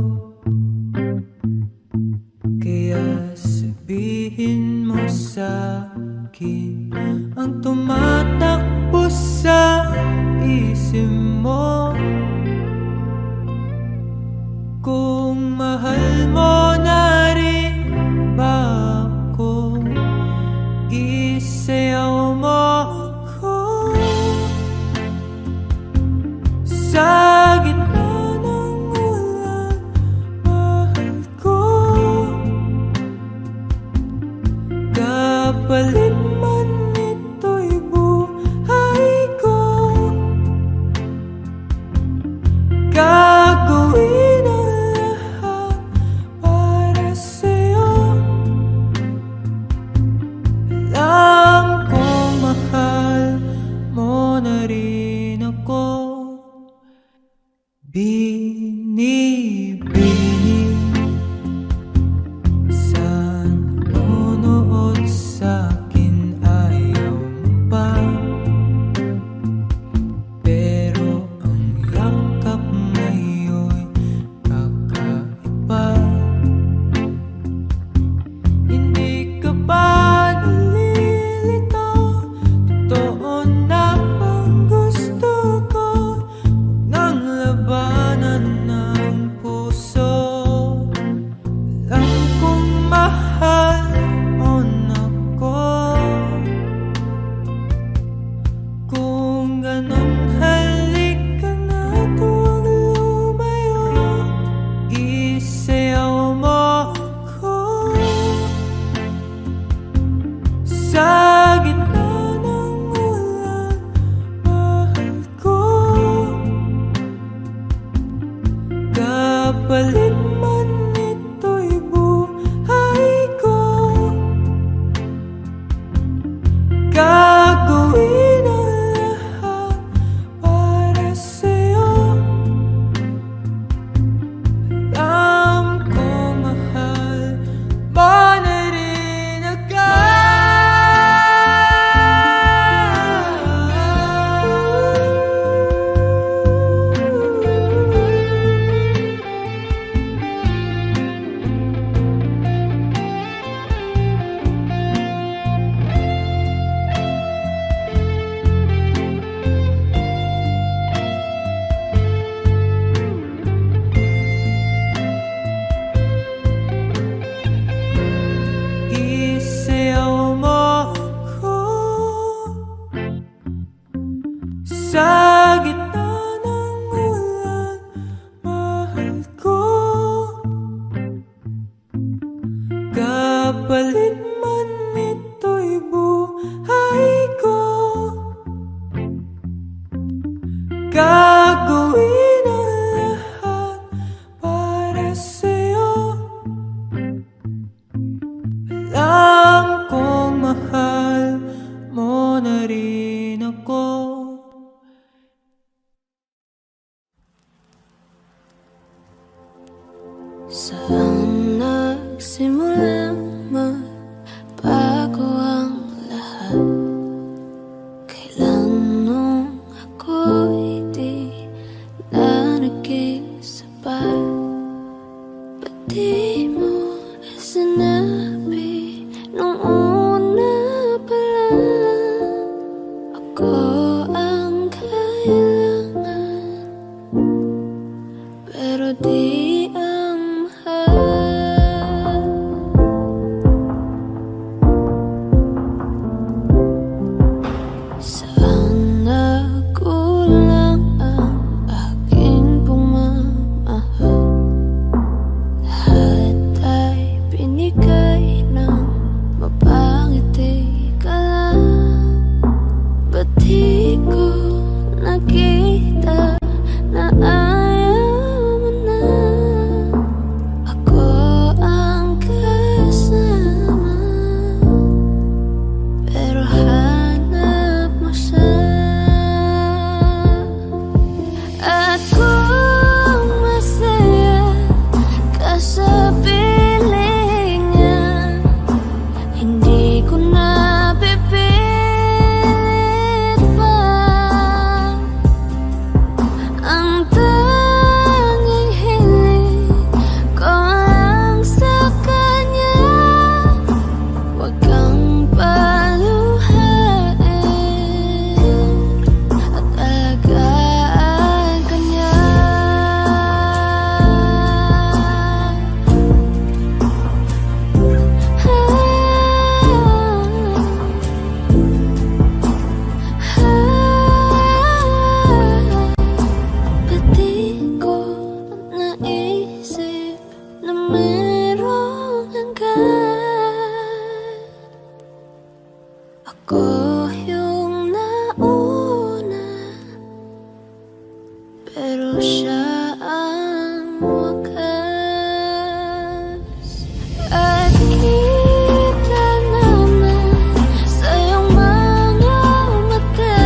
Kaya sabihin mo sa'kin ang tumatakbo sa isip mo. Kung mahal mo na rin ba ako, isayaw mo ako sa gitna ng ulan. Mahal ko, kapalit man ito'y buhay ko. Gagawin ang lahat para sa'yo. Alam kong mahal mo na rin ako. Binibini, saan mo kapalit man ito'y buhay ko. Gagawin ang lahat para sa'yo. Alam ko mahal mo na rin isayaw mo ako sa gitna ng ulan, mahal ko. Kapalit man ito'y buhay ko. Gagawin ang lahat para sa'yo. Alam kong mahal mo na rin ako. Saan nagsimulang magbago ang lahat? Kailan nung ako'y di na naging sapat? Ba't di mo sinabi nung una pa lang? Ako ang kailangan, pero di ang mahal. Saan nagkulang ang aking pagmamahal? Lahat ay binigay ng mapangiti ka lang. Ba't di ko nakita na ayaw mo na? Ako ang kasama, pero hanap mo siya. At kung masaya ka sa piling niya, hindi ko na pipilit pa. Ang tanging hiling ko lang sa kanya, huwag kang paluhain at alagaan ka niya. Ba't di ko naisip na merong hanggan? Ako yung nauna, pero siya ang wakas. At kita naman sa iyong mga mata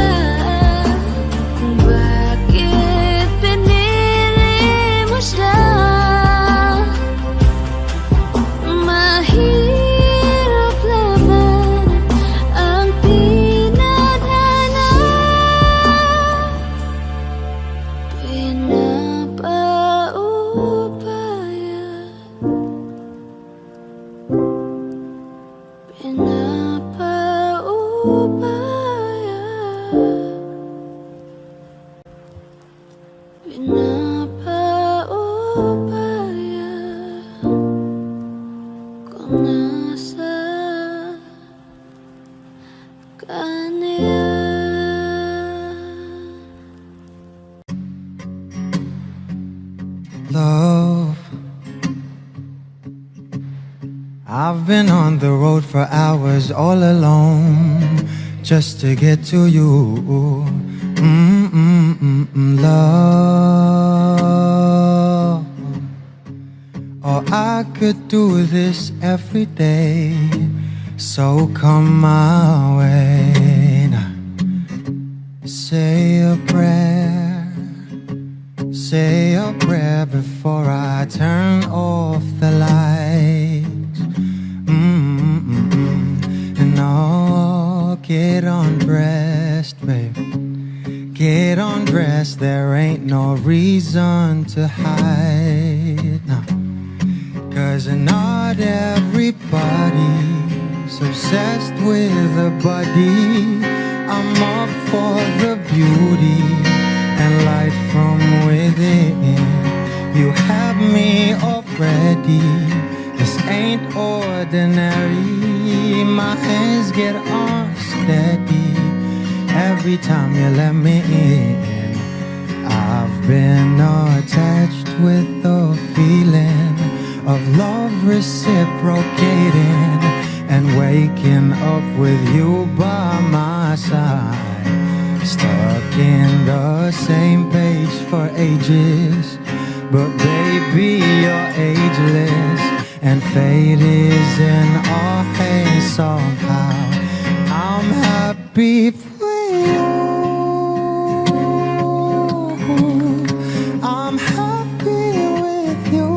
kung bakit pinili mo siya. Mahirap labanan ang tinadhana. Pinapaubaya, pinapaubaya, pinapaubaya kung nasa kanya. Love, I've been on the road for hours all alone just to get to you. Love, I could do this every day. So come my way now. Say a prayer. Say a prayer before I turn off the lights. And I'll get undressed, babe. Get undressed, there ain't no reason to hide now. 'Cause not everybody's obsessed with a body. I'm up for the beauty and light from within. You have me already. This ain't ordinary. My hands get unsteady every time you let me in. I've been attached with the feeling of love reciprocating and waking up with you by my side. Stuck in the same page for ages, but baby you're ageless, and fate is in our hands somehow. I'm happy for you. I'm happy with you.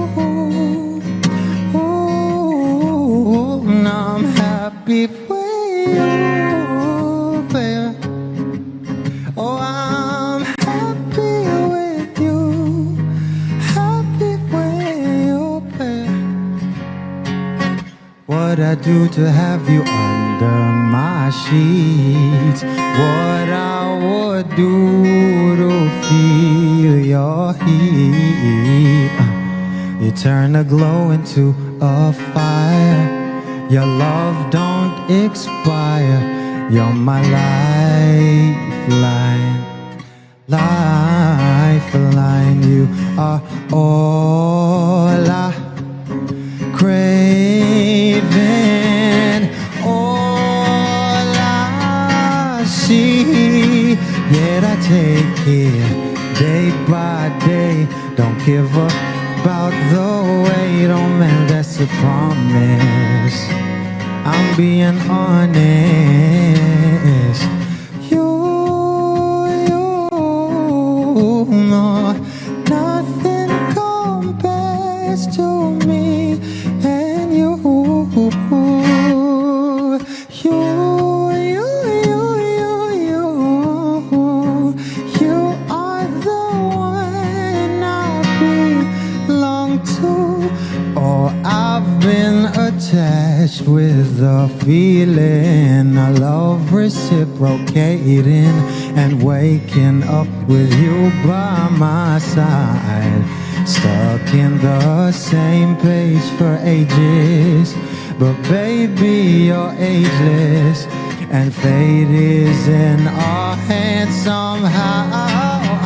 And I'm happy for you, baby. Oh, I'm happy with you. Happy with you, baby. What I do to have you under my sheets, what I would do to feel your heat. You turn a glow into a fire. Your love don't expire. You're my lifeline, lifeline. You are all I craving, all I see. Yet I take it day by day. Don't give up about the wait. Oh man, that's a promise. I'm being honest. You know nothing compares to me and you. You are the one I belong to. Oh, I've been attached with the feeling of love reciprocating and waking up with you by my side. Stuck in the same page for ages, but baby you're ageless, and fate is in our hands somehow.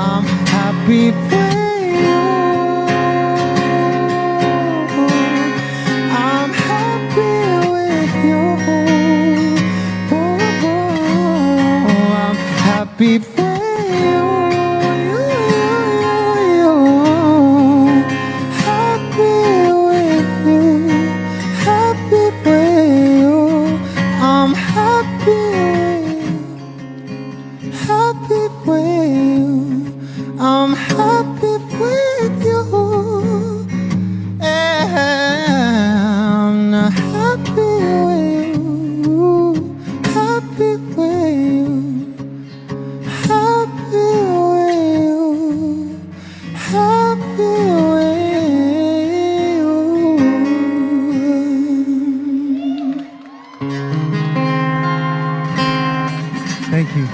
I'm happy for you. I'm happy with you. I'm happy for you. Happy with you. Happy with you. I'm happy with you. I'm happy with you. I'm not happy with you. Happy with you. Happy with you. Happy with you. Thank you.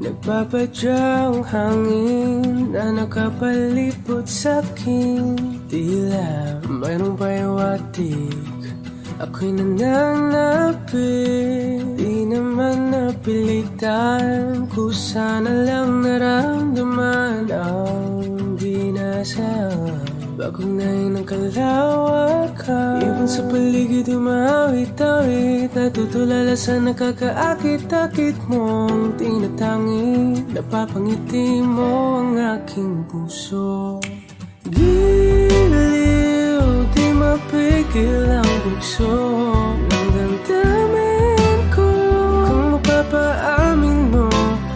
Nagpapadyang hangin na nakapalipot sa'kin. Tila mayroong payawatik, ako'y nananapit. Di naman napilitan, kusa na lang naramdaman ang binasa. Bagong nahin ng kalawakan, ibon sa paligid umawit-awit, natutulala sa nakakaakit-akit mong tinatangi. Napapangiti mo ang aking puso. Giliw, di mapigil ang bugso ng damdamin ko. Kung mapapaamin mo,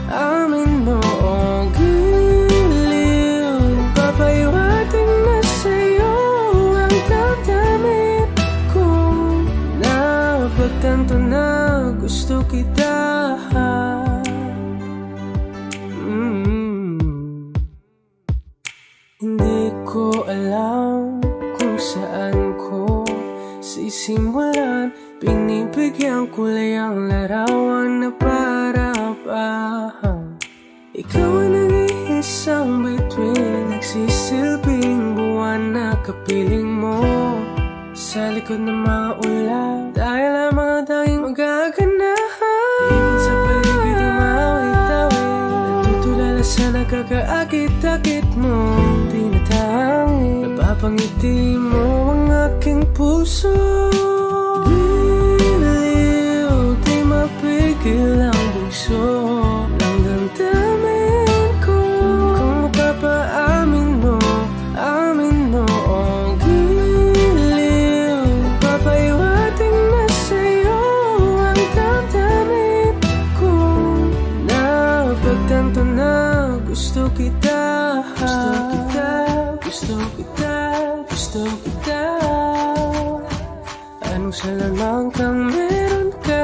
amin mo. Oh, giliw, papaiwating na sa'yo ang damdamin ko. Napagtanto na gusto kita. Hindi ko alam kung saan ko sisimulan. Pinibigyan ko lang ang larawan na para-pahan. Ikaw ang nag-iisang bituin, nagsisilbing buwan na kapiling mo. Sa likod ng mga ulan, dahil lamang ang tanging magaganahan. Ibon sa paligid umawit-awit, natutulala sa nakakaakit-akit mo. Napapangiti mo ang aking puso. Giliw, di mapigil ang bugso ng damdamin ko. Kung mapapaamin mo, amin mo. Oh, giliw, papaiwating na sa'yo ang damdamin ko. Napagtanto na gusto kita. Gusto kita, gusto kita, gusto kita. Anong salamang kang meron ka,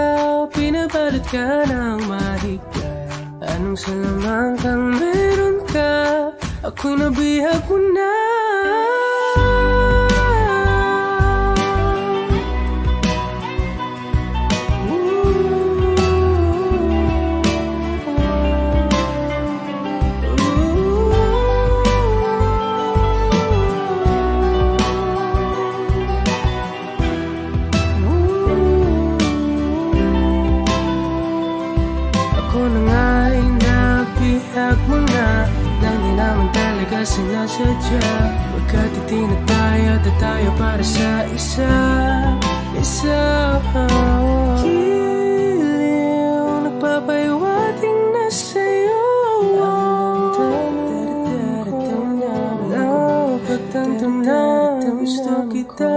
pinabalot ka ng mahika. Anong salamang kang meron ka, ako'y nabihag mo na. Ako na nga'y nabihag mo na, nang di naman talaga sinasadya. Pagkat itinataya at tayo para sa isa. Giliw, nagpapaiwating na sa'yo ang damdamin ko. Napagtanto na gusto kita.